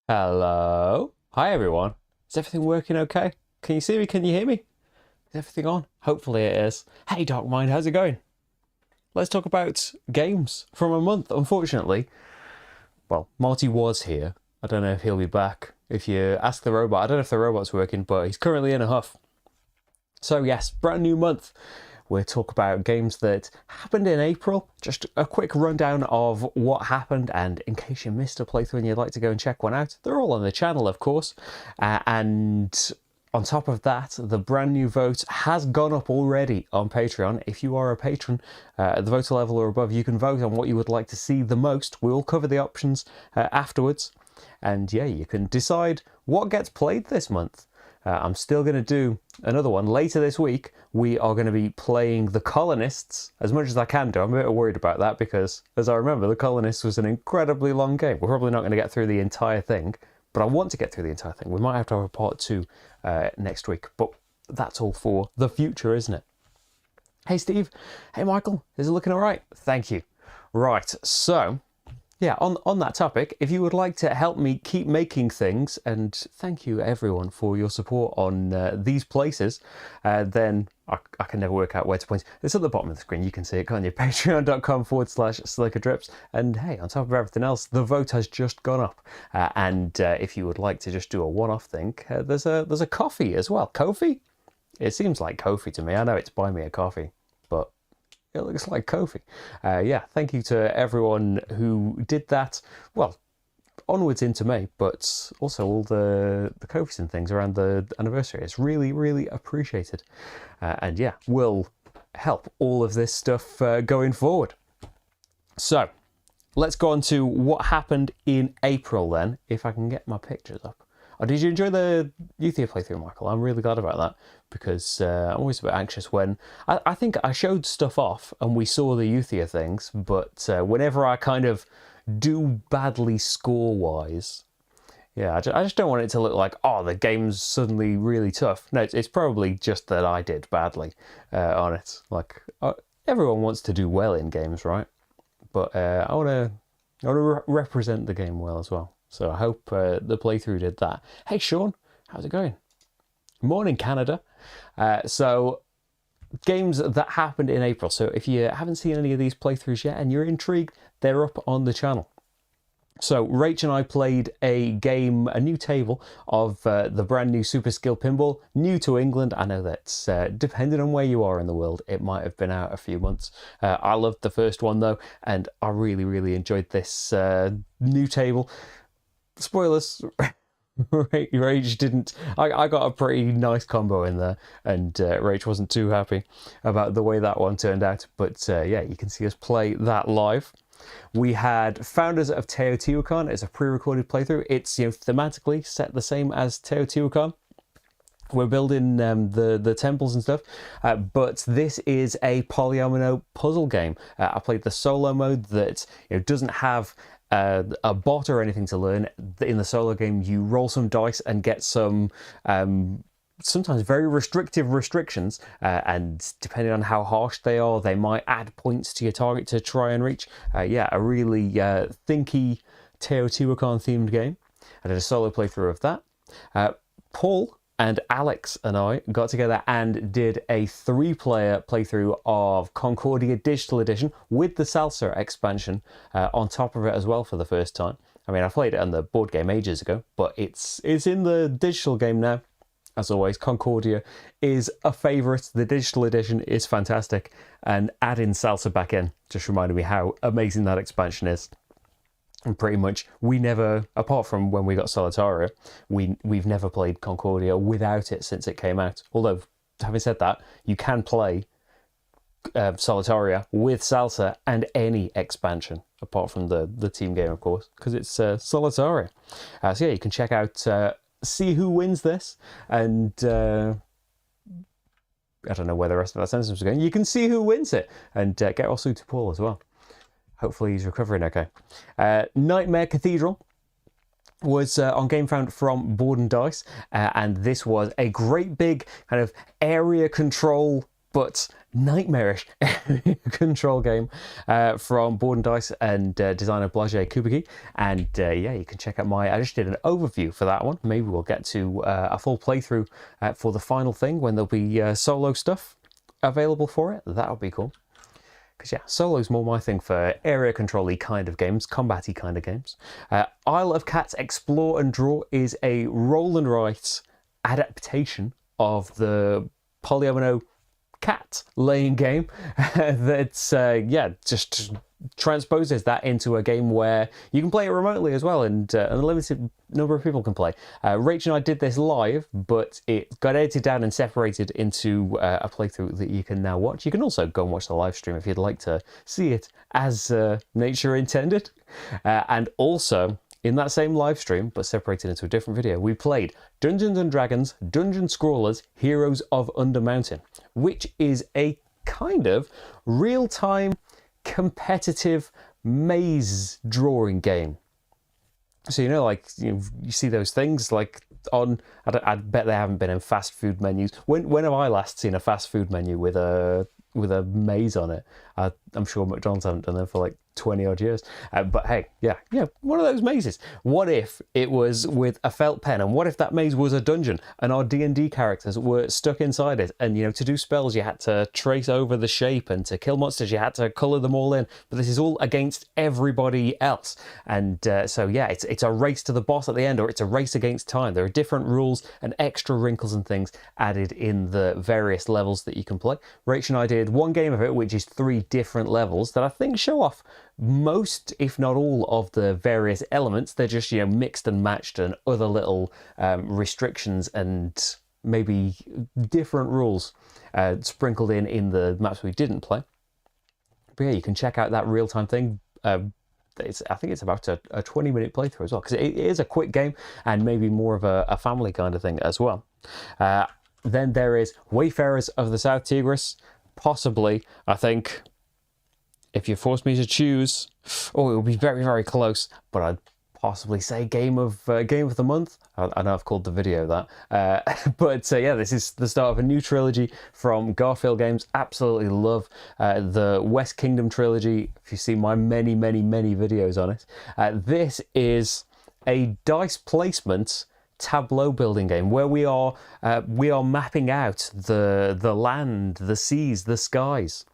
Hello. Hi, everyone. Is everything working okay? Can you see me? Can you hear me? Is everything on? Hopefully it is. Hey, Dark Mind, how's it going? Let's talk about games from a month. Unfortunately, well, Marty was here. I don't know if he'll be back. If you ask the robot, I don't know if the robot's working, but he's currently in a huff. So yes, brand new month. We'll talk about games that happened in April. Just a quick rundown of what happened, and in case you missed a playthrough and you'd like to go and check one out, they're all on the channel, of course. And on top of that, the brand new vote has gone up already on Patreon. If you are a patron at the voter level or above, you can vote on what you would like to see the most. We'll cover the options afterwards. And yeah, you can decide what gets played this month. I'm still going to do another one later this week. We are going to be playing The Colonists as much as I can do. I'm a bit worried about that because, as I remember, The Colonists was an incredibly long game. We're probably not going to get through the entire thing, but I want to get through the entire thing. We might have to have a part 2 next week, but that's all for the future, isn't it? Hey, Steve. Hey, Michael. Is it looking all right? Thank you. Right, so yeah, on that topic, if you would like to help me keep making things, and thank you everyone for your support on these places, then I can never work out where to point. It's at the bottom of the screen. You can see it, can't you? Patreon.com/slickerdrips. And hey, on top of everything else, the vote has just gone up. And if you would like to just do a one-off thing, there's a coffee as well. Ko-fi? It seems like Ko-fi to me. I know it's buy me a coffee, but it looks like Ko-fi. Yeah, thank you to everyone who did that. Well, onwards into May, but also all the Ko-fis and things around the anniversary. It's really, really appreciated. And yeah, will help all of this stuff going forward. So, let's go on to what happened in April then, if I can get my pictures up. Oh, did you enjoy the Euthia playthrough, Michael? I'm really glad about that because I'm always a bit anxious when I think I showed stuff off and we saw the Euthia things, but whenever I kind of do badly score-wise, yeah, I just don't want it to look like, oh, the game's suddenly really tough. No, it's probably just that I did badly on it. Like, everyone wants to do well in games, right? But I want to represent the game well as well. So I hope the playthrough did that. Hey, Sean, how's it going? Morning, Canada. So, games that happened in April. So if you haven't seen any of these playthroughs yet and you're intrigued, they're up on the channel. So Rach and I played a game, a new table of the brand new Super Skill Pinball, new to England. I know that's depending on where you are in the world, it might have been out a few months. I loved the first one though, and I really, really enjoyed this new table. Spoilers, Rage didn't. I got a pretty nice combo in there, and Rage wasn't too happy about the way that one turned out. But yeah, you can see us play that live. We had Founders of Teotihuacan as a pre-recorded playthrough. It's thematically set the same as Teotihuacan. We're building the temples and stuff, but this is a polyomino puzzle game. I played the solo mode that doesn't have a bot or anything to learn. In the solo game, you roll some dice and get some sometimes very restrictive restrictions, and depending on how harsh they are, they might add points to your target to try and reach. Yeah, a really thinky Teotihuacan themed game. I did a solo playthrough of that. Paul and Alex and I got together and did a 3-player playthrough of Concordia Digital Edition with the Salsa expansion on top of it as well for the first time. I mean, I played it on the board game ages ago, but it's in the digital game now. As always, Concordia is a favourite. The digital edition is fantastic, and adding Salsa back in just reminded me how amazing that expansion is. And pretty much, we never, apart from when we got Solitaria, we've never played Concordia without it since it came out. Although, having said that, you can play Solitaria with Salsa and any expansion, apart from the team game, of course, because it's Solitaria. So yeah, you can check out, see who wins this, and I don't know where the rest of that sentence was going. You can see who wins it, and get Osu to Paul as well. Hopefully he's recovering okay. Nightmare Cathedral was on GameFound from Board and Dice, and this was a great big kind of area control but nightmarish control game from Board and Dice and designer Blažej Kubicki. And yeah, you can check out I just did an overview for that one. Maybe we'll get to a full playthrough for the final thing when there'll be solo stuff available for it. That would be cool. Because yeah, solo's more my thing for area control-y kind of games, combat-y kind of games. Isle of Cats Explore and Draw is a roll and write adaptation of the Polyomino cat laying game that's yeah, just transposes that into a game where you can play it remotely as well, and an unlimited number of people can play. Rach and I did this live, but it got edited down and separated into a playthrough that you can now watch. You can also go and watch the live stream if you'd like to see it as nature intended. And also, in that same live stream, but separated into a different video, we played Dungeons & Dragons Dungeon Scrawlers Heroes of Undermountain, which is a kind of real-time competitive maze drawing game. So, you know, like, you see those things like on, I bet they haven't been in fast food menus. When have I last seen a fast food menu with a maze on it? I'm sure McDonald's haven't done them for like 20 odd years. But hey, yeah, one of those mazes. What if it was with a felt pen, and what if that maze was a dungeon and our D&D characters were stuck inside it, and, you know, to do spells you had to trace over the shape, and to kill monsters you had to colour them all in, but this is all against everybody else. And so yeah, it's a race to the boss at the end, or it's a race against time. There are different rules and extra wrinkles and things added in the various levels that you can play. Rach and I did one game of it, which is 3 different levels that I think show off most, if not all, of the various elements. They're just, you know, mixed and matched, and other little restrictions and maybe different rules sprinkled in the maps we didn't play. But yeah, you can check out that real-time thing. I think it's about a 20-minute playthrough as well, because it is a quick game and maybe more of a family kind of thing as well. Then there is Wayfarers of the South Tigris. Possibly, I think, if you force me to choose, it would be very, very close, but I'd possibly say game of the month. I know I've called the video that, but yeah, this is the start of a new trilogy from Garfield Games. Absolutely love the West Kingdom trilogy. If you see my many videos on it, this is a dice placement tableau building game where we are mapping out the land, the seas, the skies.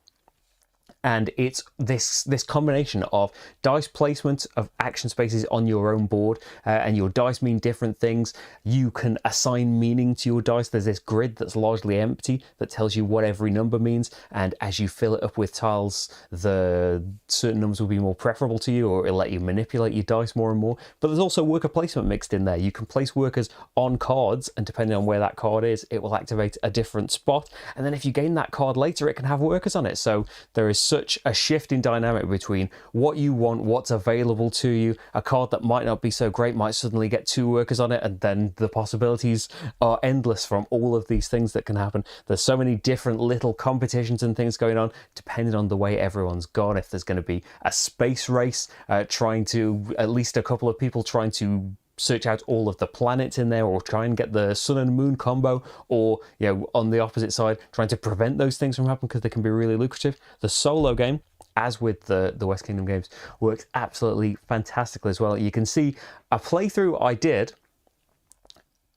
And it's this combination of dice placement of action spaces on your own board, and your dice mean different things. You can assign meaning to your dice. There's this grid that's largely empty that tells you what every number means, and as you fill it up with tiles, the certain numbers will be more preferable to you, or it'll let you manipulate your dice more and more. But there's also worker placement mixed in there. You can place workers on cards, and depending on where that card is, it will activate a different spot. And then if you gain that card later, it can have workers on it. So there is such a shift in dynamic between what you want, what's available to you. A card that might not be so great might suddenly get 2 workers on it, and then the possibilities are endless from all of these things that can happen. There's so many different little competitions and things going on, depending on the way everyone's gone. If there's going to be a space race, trying to, at least a couple of people trying to search out all of the planets in there, or try and get the sun and moon combo, or, you know, on the opposite side, trying to prevent those things from happening because they can be really lucrative. The solo game, as with the West Kingdom games, works absolutely fantastically as well. You can see a playthrough I did,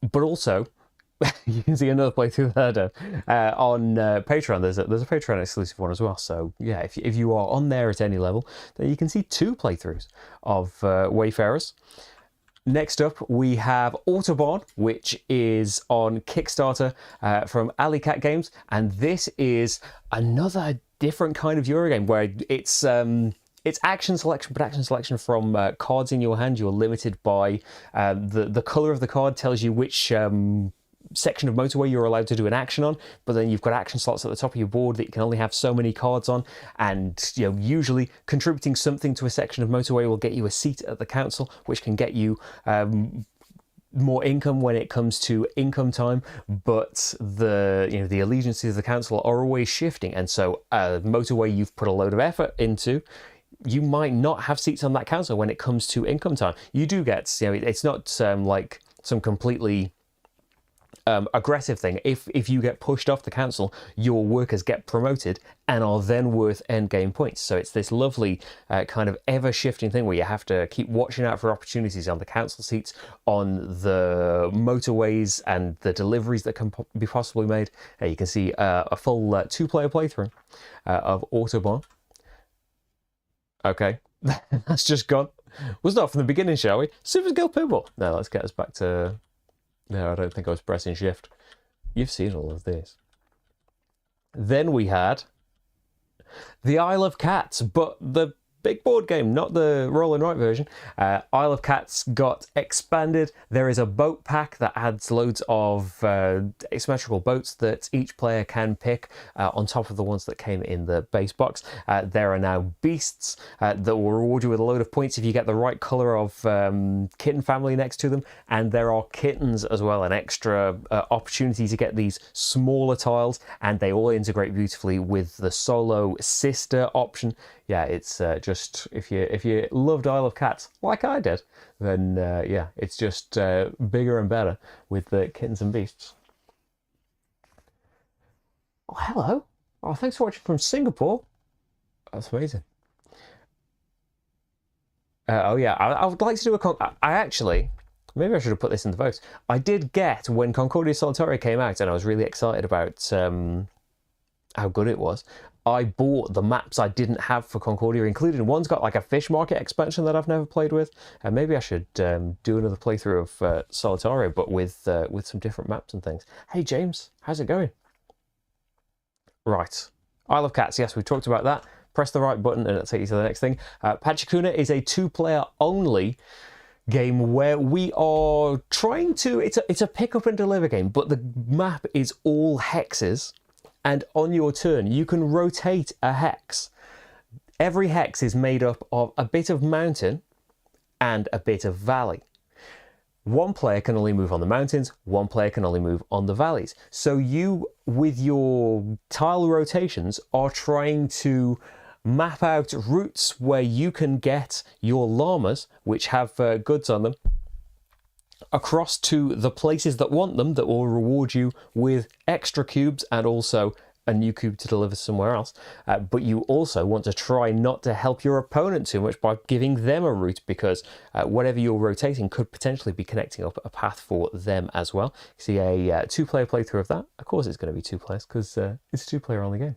but also you can see another playthrough that I did on Patreon. There's a Patreon exclusive one as well. So yeah, if you are on there at any level, then you can see 2 playthroughs of Wayfarers. Next up, we have Autobahn, which is on Kickstarter from Alley Cat Games, and this is another different kind of Eurogame where it's action selection, but action selection from cards in your hand. You're limited by the color of the card tells you which section of motorway you're allowed to do an action on, but then you've got action slots at the top of your board that you can only have so many cards on, and, you know, usually contributing something to a section of motorway will get you a seat at the council, which can get you more income when it comes to income time. But the allegiances of the council are always shifting, and so motorway you've put a load of effort into, you might not have seats on that council when it comes to income time. You do get, you know, it's not like some completely aggressive thing. If you get pushed off the council, your workers get promoted and are then worth end game points. So it's this lovely kind of ever shifting thing where you have to keep watching out for opportunities on the council seats, on the motorways, and the deliveries that can be possibly made. You can see a full 2-player playthrough of Autobahn. Okay, that's just gone. We'll start from the beginning, shall we? Super Skill Pinball. No, let's get us back to... No, I don't think I was pressing shift. You've seen all of this. Then we had the Isle of Cats, but the big board game, not the roll and write version. Isle of Cats got expanded. There is a boat pack that adds loads of asymmetrical boats that each player can pick on top of the ones that came in the base box. There are now beasts that will reward you with a load of points if you get the right colour of kitten family next to them. And there are kittens as well, an extra opportunity to get these smaller tiles, and they all integrate beautifully with the solo sister option. Yeah, it's just, if you loved Isle of Cats like I did, then yeah, it's just bigger and better with the kittens and beasts. Oh, hello. Oh, thanks for watching from Singapore. That's amazing. Oh yeah, I would like to do a I actually, maybe I should have put this in the votes. I did get, when Concordia Solitaire came out, and I was really excited about how good it was, I bought the maps I didn't have for Concordia, including one's got like a fish market expansion that I've never played with, and maybe I should do another playthrough of Solitaire, but with some different maps and things. Hey James, how's it going? Right, Isle of Cats, yes, we talked about that. Press the right button and it'll take you to the next thing. Pachacuna is a 2-player only game where we are trying to, it's a pick up and deliver game, but the map is all hexes. And on your turn, you can rotate a hex. Every hex is made up of a bit of mountain and a bit of valley. One player can only move on the mountains, one player can only move on the valleys. So you, with your tile rotations, are trying to map out routes where you can get your llamas, which have goods on them, across to the places that want them, that will reward you with extra cubes and also a new cube to deliver somewhere else. But you also want to try not to help your opponent too much by giving them a route, because whatever you're rotating could potentially be connecting up a path for them as well. You see a 2-player playthrough of that. Of course it's going to be 2 players because it's a 2-player only game.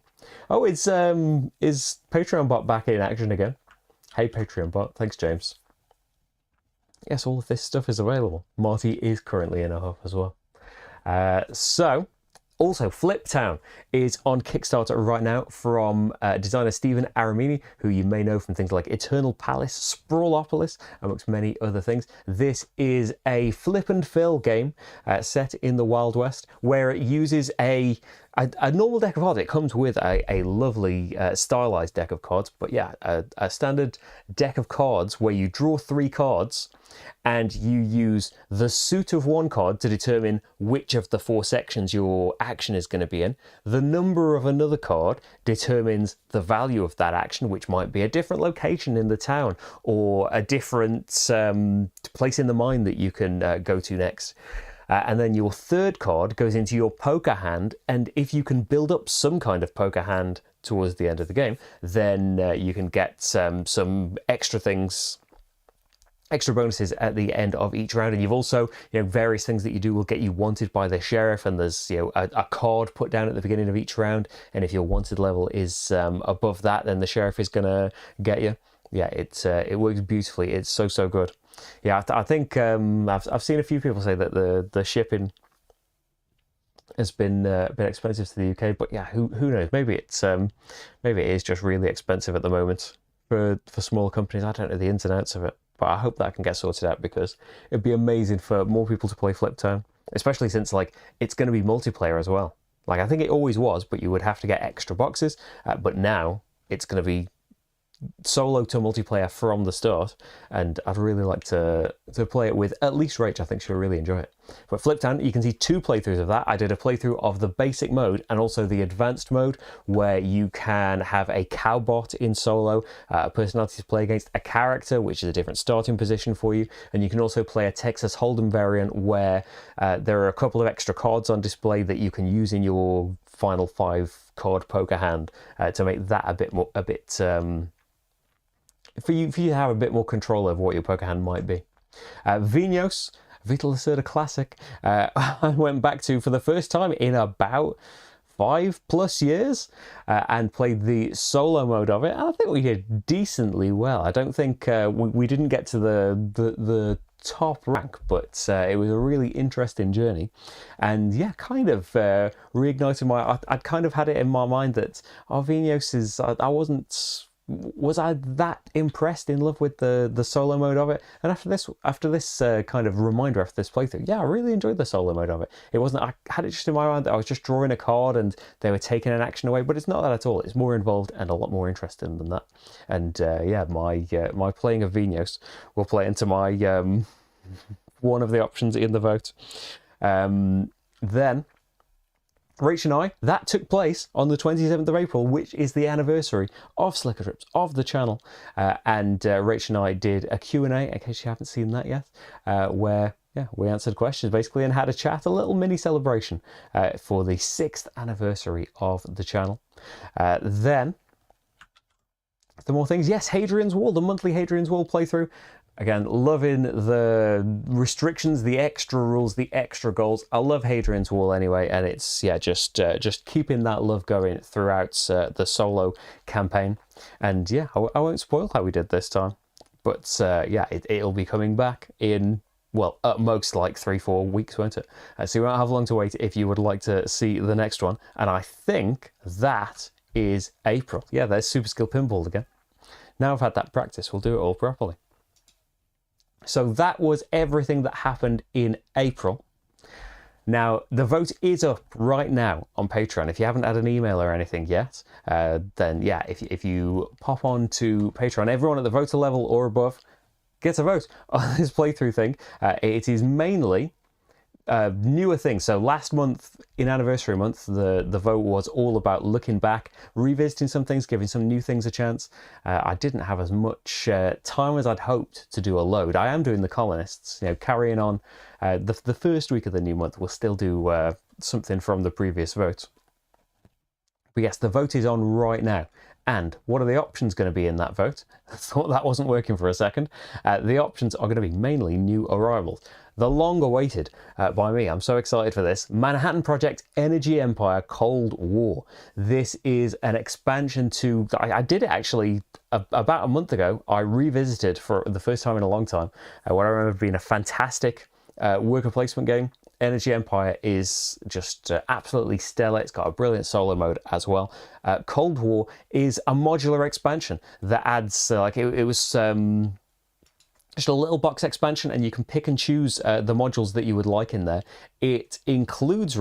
Oh, it's is Patreon bot back in action again? Hey Patreon bot, thanks James. Yes, all of this stuff is available. Marty is currently in a huff as well. Also, Flip Town is on Kickstarter right now from designer Stephen Aramini, who you may know from things like Eternal Palace, Sprawlopolis, amongst many other things. This is a flip and fill game set in the Wild West, where it uses a normal deck of cards. It comes with a lovely stylized deck of cards, but yeah, a standard deck of cards where you draw 3 cards and you use the suit of one card to determine which of the 4 sections your action is going to be in. The number of another card determines the value of that action, which might be a different location in the town or a different place in the mine that you can go to next. And then your 3rd card goes into your poker hand, and if you can build up some kind of poker hand towards the end of the game, then you can get some extra things, extra bonuses at the end of each round. And you've also, various things that you do will get you wanted by the sheriff, and there's a card put down at the beginning of each round, and if your wanted level is above that, then the sheriff is gonna get you. Yeah, it works beautifully. It's so good. Yeah, I think I've seen a few people say that the shipping has been expensive to the UK, but yeah, who knows? Maybe it is just really expensive at the moment for small companies. I don't know the ins and outs of it, but I hope that can get sorted out, because it'd be amazing for more people to play Flip Town, especially since it's going to be multiplayer as well. I think it always was, but you would have to get extra boxes, but now it's going to be solo to multiplayer from the start, and I'd really like to play it with at least Rach. I think she'll really enjoy it. But flipped down, you can see 2 playthroughs of that. I did a playthrough of the basic mode and also the advanced mode, where you can have a cowbot in solo, a personality to play against, a character, which is a different starting position for you, and you can also play a Texas Hold'em variant where there are a couple of extra cards on display that you can use in your final 5 card poker hand to make that for you to have a bit more control over what your poker hand might be. Vinos, Vita Lacerda Classic, I went back to for the first time in about 5+ years and played the solo mode of it, and I think we did decently well. I don't think we didn't get to the top rank, but it was a really interesting journey, and yeah, kind of reignited I'd kind of had it in my mind that Vinos is, was I that impressed in love with the solo mode of it? And after this kind of reminder after this playthrough, yeah, I really enjoyed the solo mode of it. It wasn't, I had it just in my mind that I was just drawing a card and they were taking an action away, but it's not that at all. It's more involved and a lot more interesting than that. And yeah, my playing of Vinos will play into my one of the options in the vote. Then Rach and I, that took place on the 27th of April, which is the anniversary of Slicker Drips, of the channel. And Rach and I did a Q&A, in case you haven't seen that yet, where we answered questions basically and had a chat, a little mini celebration for the 6th anniversary of the channel. Then, the more things, yes, Hadrian's Wall, the monthly Hadrian's Wall playthrough. Again, loving the restrictions, the extra rules, the extra goals. I love Hadrian's Wall anyway, and it's just keeping that love going throughout the solo campaign. And yeah, I won't spoil how we did this time, but yeah, it'll be coming back in, well, at most like 3-4 weeks, won't it? So you won't have long to wait if you would like to see the next one. And I think that is April. Yeah, there's Super Skill Pinball again. Now I've had that practice, we'll do it all properly. So that was everything that happened in April. Now, the vote is up right now on Patreon. If you haven't had an email or anything yet, then yeah, if you pop on to Patreon, everyone at the voter level or above gets a vote on this playthrough thing. It is mainly newer things. So last month, in anniversary month, the vote was all about looking back, revisiting some things, giving some new things a chance. I didn't have as much time as I'd hoped to do a load. I am doing the colonists, carrying on. The first week of the new month, we'll still do something from the previous vote. But yes, the vote is on right now. And what are the options going to be in that vote? I thought that wasn't working for a second. The options are going to be mainly new arrivals. The long-awaited, by me, I'm so excited for this, Manhattan Project Energy Empire Cold War. This is an expansion to, I did it actually about a month ago. I revisited for the first time in a long time, what I remember being a fantastic worker placement game. Energy Empire is just absolutely stellar. It's got a brilliant solo mode as well. Cold War is a modular expansion that adds, it was just a little box expansion, and you can pick and choose the modules that you would like in there. It includes,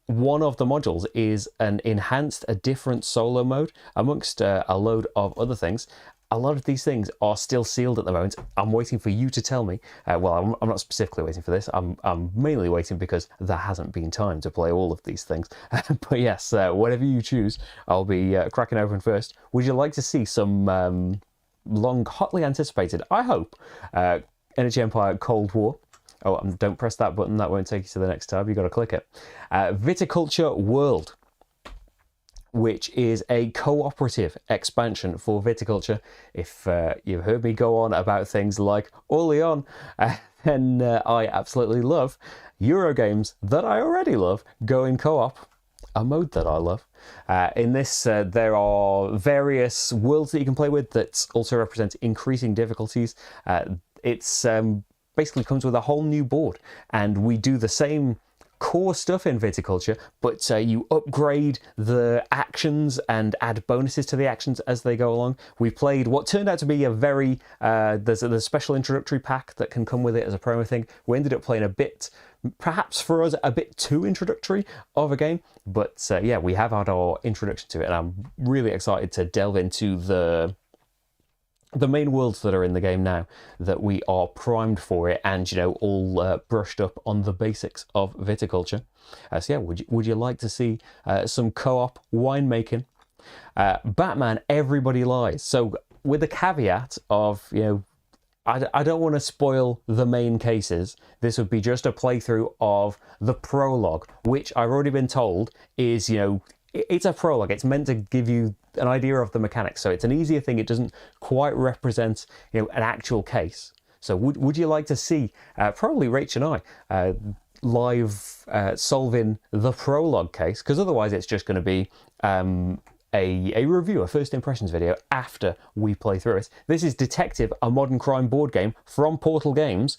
one of the modules is an enhanced, a different solo mode, amongst a load of other things. A lot of these things are still sealed at the moment. I'm waiting for you to tell me. Well, I'm not specifically waiting for this. I'm mainly waiting because there hasn't been time to play all of these things. But yes, whatever you choose, I'll be cracking open first. Would you like to see some long, hotly anticipated, I hope, Energy Empire Cold War? Oh, don't press that button. That won't take you to the next tab. You've got to click it. Viticulture World, which is a cooperative expansion for viticulture. If you've heard me go on about things like Orleans, then I absolutely love Eurogames that I already love go in co-op, a mode that I love. In this, there are various worlds that you can play with that also represent increasing difficulties. It's basically comes with a whole new board, and we do the same core stuff in viticulture, but you upgrade the actions and add bonuses to the actions as they go along. We played what turned out to be a very there's a special introductory pack that can come with it as a promo thing. We ended up playing a bit, perhaps for us, a bit too introductory of a game, but yeah, we have had our introduction to it, and I'm really excited to delve into the the main worlds that are in the game now, that we are primed for it, and all brushed up on the basics of viticulture. So yeah, would you like to see some co-op winemaking? Batman, everybody lies. So with the caveat of I don't want to spoil the main cases. This would be just a playthrough of the prologue, which I've already been told is, it's a prologue. It's meant to give you an idea of the mechanics. So it's an easier thing. It doesn't quite represent, an actual case. So would you like to see, probably Rach and I, live solving the prologue case? Because otherwise it's just going to be a review, a first impressions video after we play through it. This is Detective, a modern crime board game from Portal Games.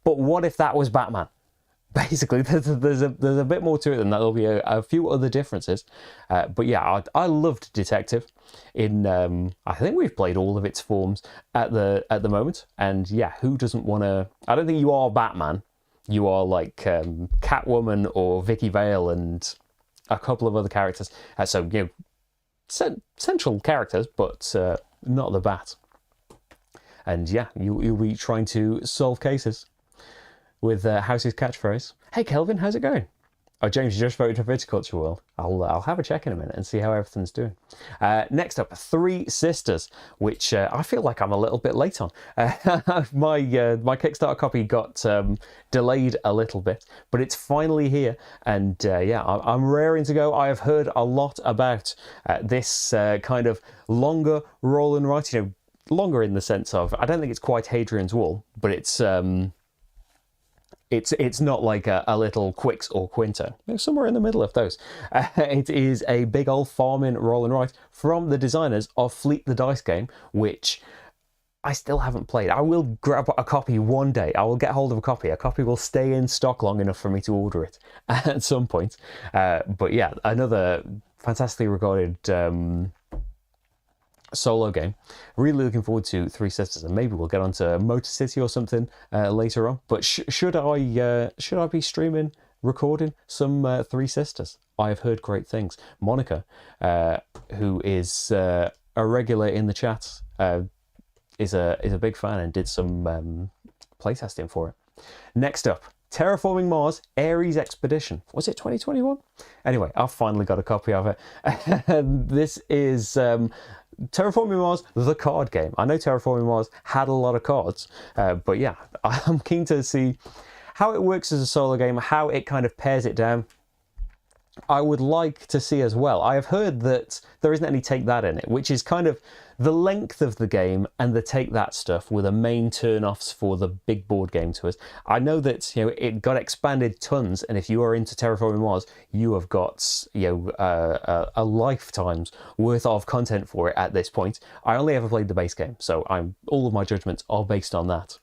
But what if that was Batman? Basically, there's a bit more to it than that. There'll be a few other differences. But yeah, I loved Detective. I think we've played all of its forms at the moment. And yeah, who doesn't want to... I don't think you are Batman. You are like Catwoman or Vicky Vale and a couple of other characters. So, central characters, but not the Bat. And yeah, you'll be trying to solve cases with House's catchphrase. Hey Kelvin, how's it going? Oh, James, you just voted for Viticulture World. I'll have a check in a minute and see how everything's doing. Next up, Three Sisters, which I feel like I'm a little bit late on. My Kickstarter copy got delayed a little bit, but it's finally here. And yeah, I'm raring to go. I have heard a lot about this kind of longer roll and write. Longer in the sense of, I don't think it's quite Hadrian's Wall, but it's not like a little Quicks or Quinto. Somewhere in the middle of those. It is a big old farming roll and write from the designers of Fleet the Dice game, which I still haven't played. I will grab a copy one day. I will get hold of a copy. A copy will stay in stock long enough for me to order it at some point. But yeah, another fantastically regarded solo game. Really looking forward to Three Sisters, and maybe we'll get onto Motor City or something later on. But should I be streaming, recording some Three Sisters? I have heard great things. Monica, who is a regular in the chat, is a big fan and did some playtesting for it. Next up, Terraforming Mars Ares Expedition. Was it 2021? Anyway, I've finally got a copy of it. This is Terraforming Mars, the card game. I know Terraforming Mars had a lot of cards, but yeah, I'm keen to see how it works as a solo game, how it kind of pairs it down. I would like to see as well. I have heard that there isn't any Take That in it, which is kind of the length of the game, and the Take That stuff were the main turn-offs for the big board game to us. I know that it got expanded tons, and if you are into Terraforming Mars, you have got a lifetime's worth of content for it at this point. I only ever played the base game, so all of my judgments are based on that.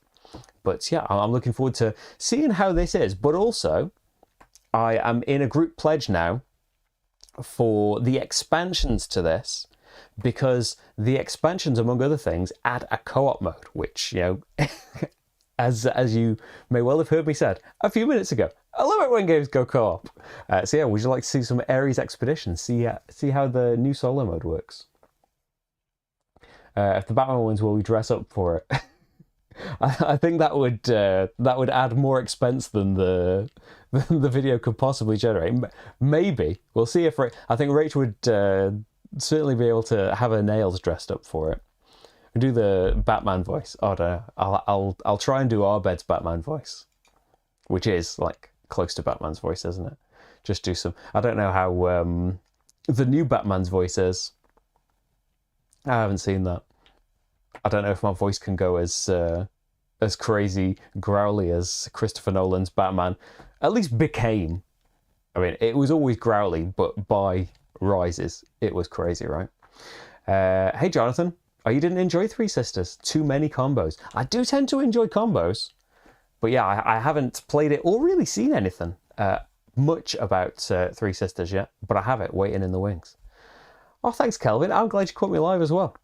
But yeah, I'm looking forward to seeing how this is, but also I am in a group pledge now for the expansions to this, because the expansions, among other things, add a co-op mode, which, as you may well have heard me said a few minutes ago, I love it when games go co-op. So yeah, would you like to see some Ares Expedition? See how the new solo mode works? If the Batman wins, will we dress up for it? I think that would add more expense than the video could possibly generate. Maybe we'll see if I think Rach would certainly be able to have her nails dressed up for it. Do the Batman voice. Oh, I don't know. I'll try and do Arbed's Batman voice, which is like close to Batman's voice, isn't it? Just do some. I don't know how the new Batman's voice is. I haven't seen that. I don't know if my voice can go as crazy growly as Christopher Nolan's Batman at least became. I mean, it was always growly, but by Rises, it was crazy, right? Hey, Jonathan. Oh, you didn't enjoy Three Sisters? Too many combos. I do tend to enjoy combos, but yeah, I haven't played it or really seen anything much about Three Sisters yet, but I have it waiting in the wings. Oh, thanks, Kelvin. I'm glad you caught me live as well.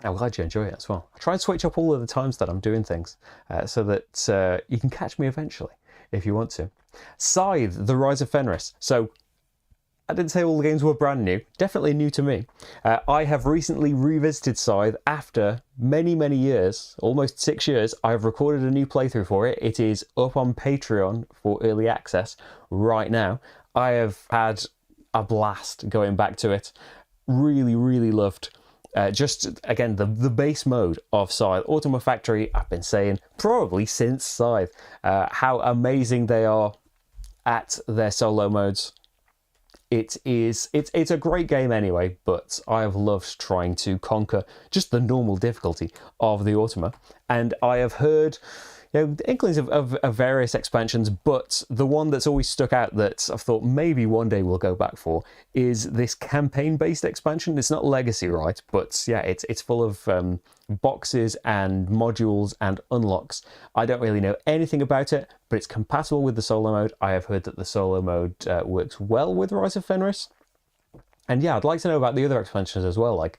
I'm glad you enjoy it as well. I try and switch up all of the times that I'm doing things so that you can catch me eventually if you want to. Scythe, The Rise of Fenris. So I didn't say all the games were brand new. Definitely new to me. I have recently revisited Scythe after many, many years, almost 6 years. I've recorded a new playthrough for it. It is up on Patreon for early access right now. I have had a blast going back to it. Really, really loved just, again, the base mode of Scythe. Automa Factory, I've been saying probably since Scythe, how amazing they are at their solo modes. It's a great game anyway, but I have loved trying to conquer just the normal difficulty of the Automa. And I have heard, inklings of various expansions, but the one that's always stuck out that I've thought maybe one day we'll go back for is this campaign-based expansion. It's not Legacy, right? But yeah, it's full of boxes and modules and unlocks. I don't really know anything about it, but it's compatible with the solo mode. I have heard that the solo mode works well with Rise of Fenris. And yeah, I'd like to know about the other expansions as well. Like,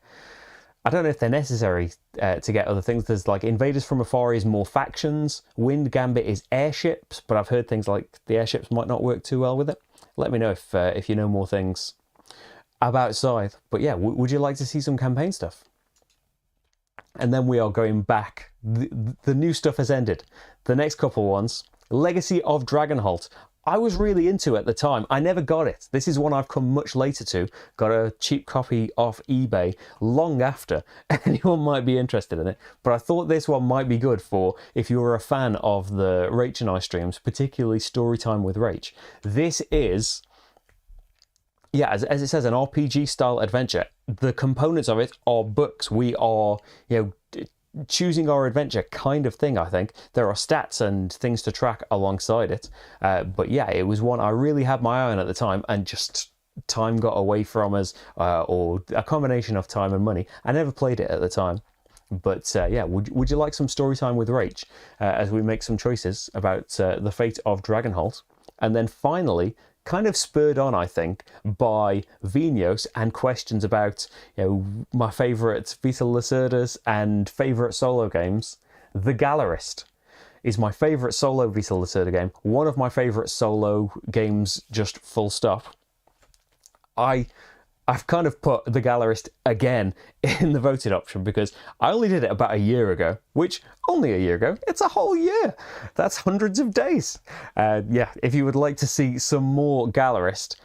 I don't know if they're necessary to get other things. There's like Invaders from Afar is more factions. Wind Gambit is airships, but I've heard things like the airships might not work too well with it. Let me know if you know more things about Scythe. But yeah, would you like to see some campaign stuff? And then we are going back. The new stuff has ended. The next couple ones. Legacy of Dragonholt. I was really into it at the time. I never got it. This is one I've come much later to. Got a cheap copy off eBay long after anyone might be interested in it. But I thought this one might be good for if you're a fan of the Rach and I streams, particularly Storytime with Rach. This is, yeah, as it says, an RPG style adventure. The components of it are books. We are, choosing our adventure kind of thing, I think. There are stats and things to track alongside it. But yeah, it was one I really had my eye on at the time, and just time got away from us, or a combination of time and money. I never played it at the time. But yeah, would you like some story time with Rach as we make some choices about the fate of Dragonholt? And then finally, kind of spurred on, I think, by Vinos and questions about, my favourite Vital Lacerdas and favourite solo games. The Gallerist is my favourite solo Vital Lacerda game. One of my favourite solo games, just full stop. I've kind of put The Gallerist again in the voted option because I only did it about a year ago, which only a year ago, it's a whole year. That's hundreds of days. Yeah, if you would like to see some more Gallerist,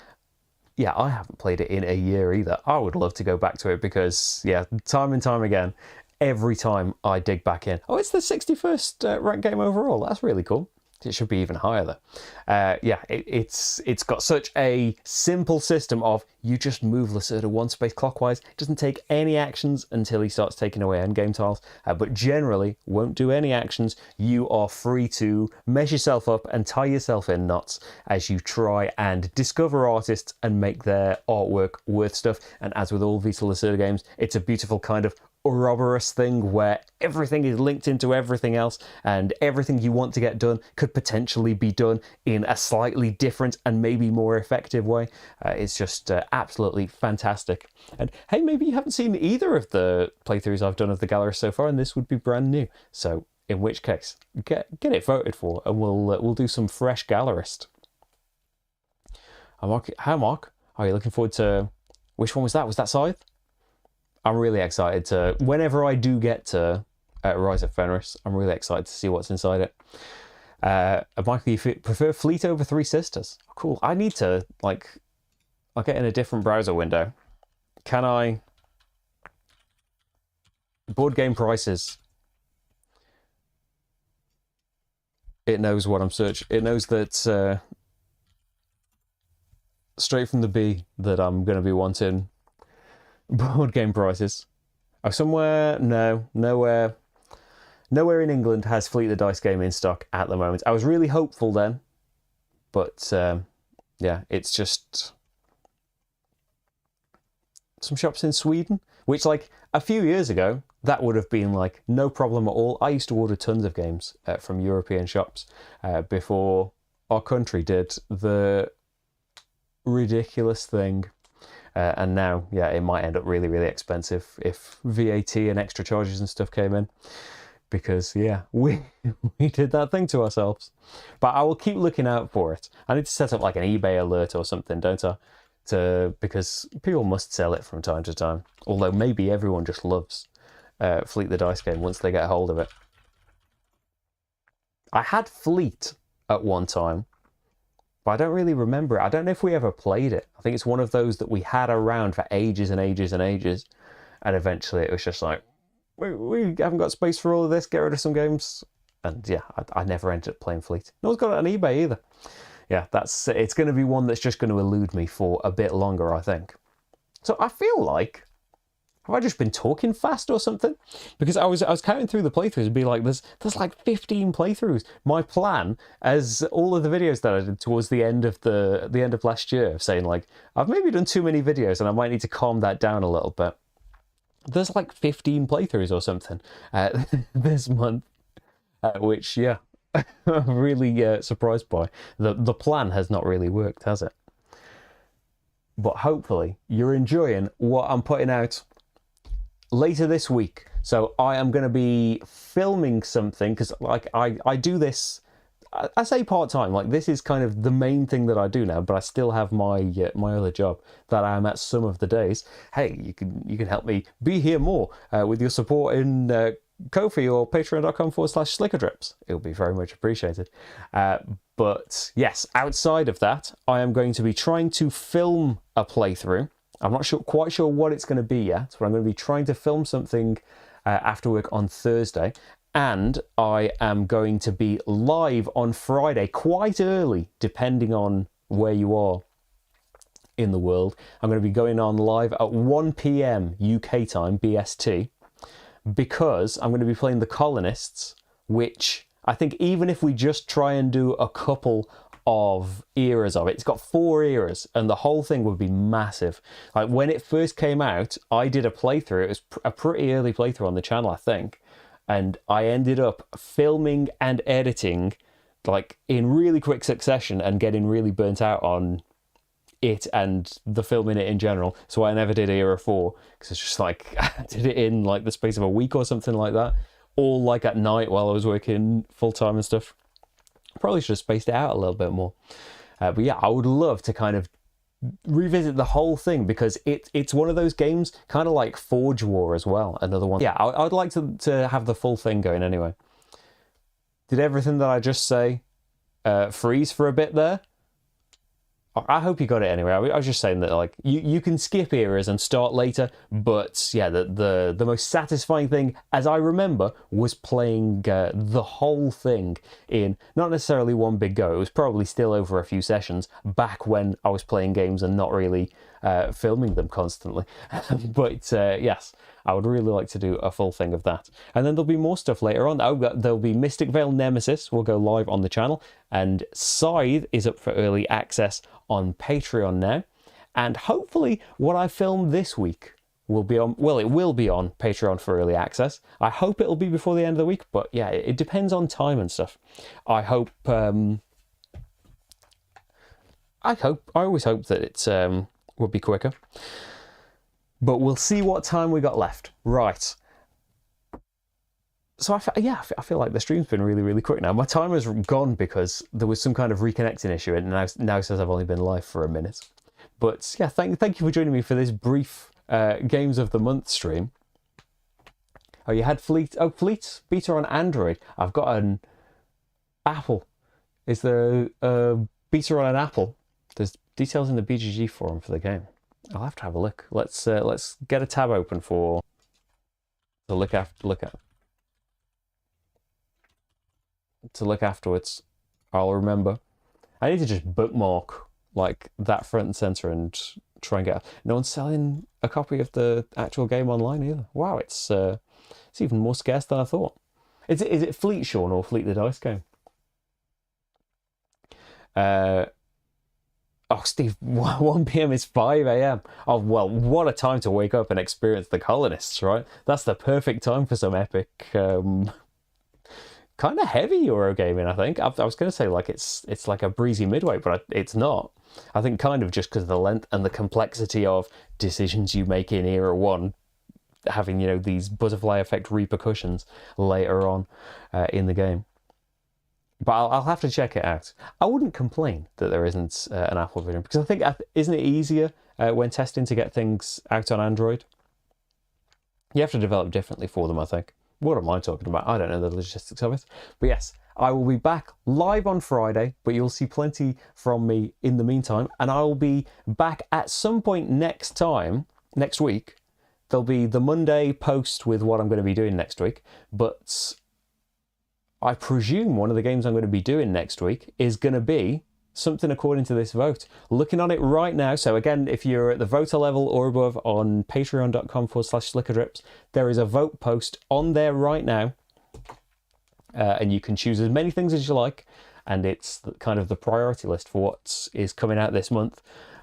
yeah, I haven't played it in a year either. I would love to go back to it because, yeah, time and time again, every time I dig back in. Oh, it's the 61st ranked game overall. That's really cool. It should be even higher though. Yeah, it's got such a simple system of you just move Lacerda one space clockwise. It doesn't take any actions until he starts taking away endgame tiles, but generally won't do any actions. You are free to mess yourself up and tie yourself in knots as you try and discover artists and make their artwork worth stuff. And as with all Vital Lacerda games, it's a beautiful kind of Ouroboros thing where everything is linked into everything else, and everything you want to get done could potentially be done in a slightly different and maybe more effective way. It's just absolutely fantastic. And hey, maybe you haven't seen either of the playthroughs I've done of the Gallerist so far, and this would be brand new. So in which case, get it voted for, and we'll do some fresh Gallerist. How, Mark? Are you looking forward to... Which one was that? Was that Scythe? I'm really excited to, whenever I do get to Rise of Fenris, I'm really excited to see what's inside it. Michael, you prefer Fleet over Three Sisters? Oh, cool. I need to, I'll get in a different browser window. Can I? Board game prices. It knows what I'm searching. It knows that straight from the B that I'm going to be wanting board game prices. Oh, somewhere? No, nowhere. Nowhere in England has Fleet the Dice game in stock at the moment. I was really hopeful then, but yeah, it's just some shops in Sweden, which a few years ago, that would have been no problem at all. I used to order tons of games from European shops before our country did the ridiculous thing. And now, yeah, it might end up really, really expensive if VAT and extra charges and stuff came in. Because, yeah, we did that thing to ourselves. But I will keep looking out for it. I need to set up an eBay alert or something, don't I? because people must sell it from time to time. Although maybe everyone just loves Fleet the Dice game once they get a hold of it. I had Fleet at one time, but I don't really remember it. I don't know if we ever played it. I think it's one of those that we had around for ages and ages and ages, and eventually it was just like, we haven't got space for all of this, get rid of some games. And yeah, I never ended up playing Fleet. No one's got it on eBay either. Yeah, it's going to be one that's just going to elude me for a bit longer, I think. So I feel like, have I just been talking fast or something? Because I was counting through the playthroughs and be like, there's like 15 playthroughs. My plan, as all of the videos that I did towards the end of last year, saying like, I've maybe done too many videos and I might need to calm that down a little bit. There's like 15 playthroughs or something this month, which, yeah, I'm really surprised by. The plan has not really worked, has it? But hopefully you're enjoying what I'm putting out later this week. So I am going to be filming something, because like I do this, I say part-time, like this is kind of the main thing that I do now, but I still have my my other job that I am at some of the days. Hey, you can help me be here more with your support in Ko-fi or patreon.com/slickerdrips. It will be very much appreciated. But yes, outside of that, I am going to be trying to film a playthrough. I'm not quite sure what it's going to be yet, but I'm going to be trying to film something after work on Thursday. And I am going to be live on Friday, quite early, depending on where you are in the world. I'm going to be going on live at 1 p.m. UK time, BST, because I'm going to be playing The Colonists, which I think even if we just try and do a couple of eras of it, it's got 4 eras, and the whole thing would be massive. Like when it first came out, I did a playthrough. It was a pretty early playthrough on the channel, I think. And I ended up filming and editing like in really quick succession and getting really burnt out on it and the filming it in general. So I never did Era 4 because it's just like I did it in like the space of a week or something like that, all like at night while I was working full time and stuff. Probably should have spaced it out a little bit more. But yeah, I would love to kind of revisit the whole thing, because it's one of those games, kind of like Forge War as well, another one. Yeah, I would like to have the full thing going anyway. Did everything that I just say freeze for a bit there? I hope you got it anyway. I was just saying that like you can skip eras and start later, but yeah, the most satisfying thing, as I remember, was playing the whole thing in not necessarily one big go. It was probably still over a few sessions back when I was playing games and not really filming them constantly. But yes, I would really like to do a full thing of that. And then there'll be more stuff later on. There'll be Mystic Vale Nemesis will go live on the channel, and Scythe is up for early access on Patreon now. And hopefully what I filmed this week will be on, well, it will be on Patreon for early access. I hope it'll be before the end of the week, but yeah, it depends on time and stuff. I always hope that it's would be quicker. But we'll see what time we got left. Right. So I feel like the stream's been really, really quick now. My timer's gone because there was some kind of reconnecting issue, and now says I've only been live for a minute. But yeah, thank you for joining me for this brief Games of the Month stream. Oh, you had Fleet. Oh, Fleet beta on Android. I've got an Apple. Is there a beta on an Apple? There's details in the BGG forum for the game. I'll have to have a look. Let's get a tab open to look afterwards. I'll remember. I need to just bookmark like that front and center and try and get. No one's selling a copy of the actual game online either. Wow, it's even more scarce than I thought. Is it Fleet, Sean, or Fleet the Dice game? Oh, Steve, 1 p.m. is 5 a.m. Oh, well, what a time to wake up and experience The Colonists, right? That's the perfect time for some epic, kind of heavy Eurogaming, I think. I was going to say, like, it's like a breezy midway, but it's not. I think kind of just because of the length and the complexity of decisions you make in Era 1, having, you know, these butterfly effect repercussions later on in the game. But I'll have to check it out. I wouldn't complain that there isn't an Apple version, because I think, isn't it easier when testing to get things out on Android? You have to develop differently for them, I think. What am I talking about? I don't know the logistics of it. But yes, I will be back live on Friday, but you'll see plenty from me in the meantime. And I will be back at some point next week. There'll be the Monday post with what I'm going to be doing next week. But I presume one of the games I'm going to be doing next week is going to be something according to this vote. Looking on it right now, so again, if you're at the voter level or above on patreon.com/slickerdrips, there is a vote post on there right now, and you can choose as many things as you like, and it's kind of the priority list for what is coming out this month.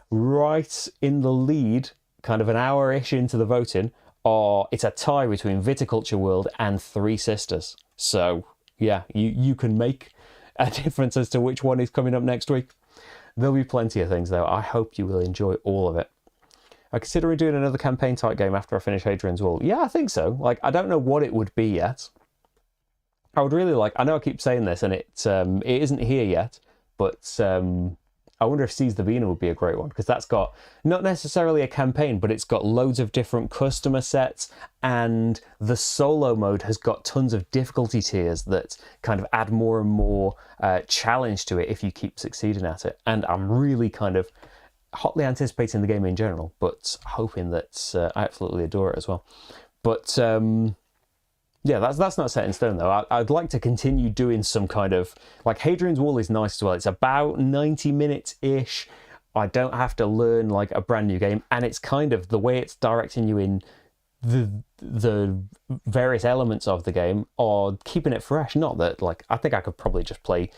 Right in the lead, kind of an hour-ish into the voting, it's a tie between Viticulture World and Three Sisters. So yeah, you can make a difference as to which one is coming up next week. There'll be plenty of things though. I hope you will enjoy all of it. I consider doing another campaign type game after I finish Hadrian's Wall. Yeah, I think so. Like, I don't know what it would be yet. I would really like, I know I keep saying this and it isn't here yet, but I wonder if Seize the Beano would be a great one, because that's got not necessarily a campaign, but it's got loads of different customer sets, and the solo mode has got tons of difficulty tiers that kind of add more and more challenge to it if you keep succeeding at it. And I'm really kind of hotly anticipating the game in general, but hoping that I absolutely adore it as well. But yeah, that's not set in stone though. I'd like to continue doing some kind of, like, Hadrian's Wall is nice as well. It's about 90 minutes-ish. I don't have to learn like a brand new game, and it's kind of the way it's directing you in the various elements of the game are keeping it fresh. Not that, like, I think I could probably just play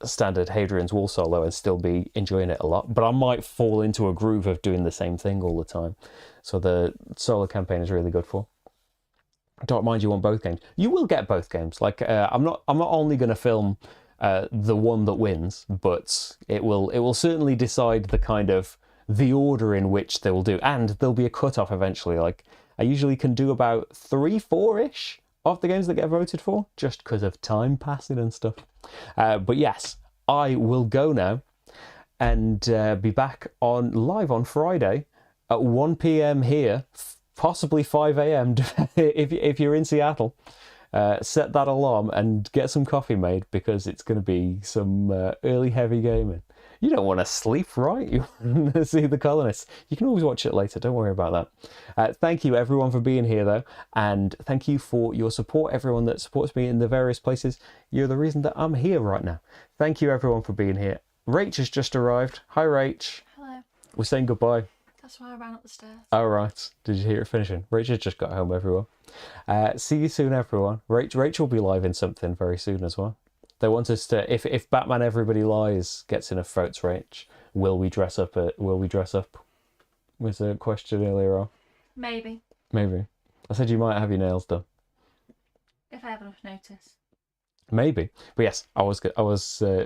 standard Hadrian's Wall solo and still be enjoying it a lot, but I might fall into a groove of doing the same thing all the time. So the solo campaign is really good for. Don't mind you want both games. You will get both games. Like, I'm not only going to film the one that wins, but it will certainly decide the kind of the order in which they will do, and there'll be a cutoff eventually. Like, I usually can do about 3-4-ish of the games that get voted for, just because of time passing and stuff. But yes, I will go now and be back live on Friday at 1 p.m. here. Possibly 5 a.m. if you're in Seattle. Set that alarm and get some coffee made, because it's going to be some early heavy gaming. You don't want to sleep, right? You want to see the colonists. You can always watch it later, don't worry about that. Thank you everyone for being here though, and thank you for your support, everyone that supports me in the various places. You're the reason that I'm here right now. Thank you everyone for being here. Rach has just arrived. Hi Rach. Hello. We're saying goodbye. That's why I ran up the stairs. Oh, right. Did you hear it finishing? Rachel just got home, everyone. See you soon, everyone. Rachel will be live in something very soon as well. They want us to, if Batman Everybody Lies gets enough votes, Rach, will we dress up? Was a question earlier on. Maybe. Maybe. I said you might have your nails done. If I have enough notice. Maybe. But yes, I was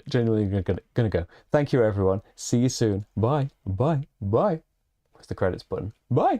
genuinely gonna go. Thank you, everyone. See you soon. Bye. Bye. Bye. Where's the credits button? Bye.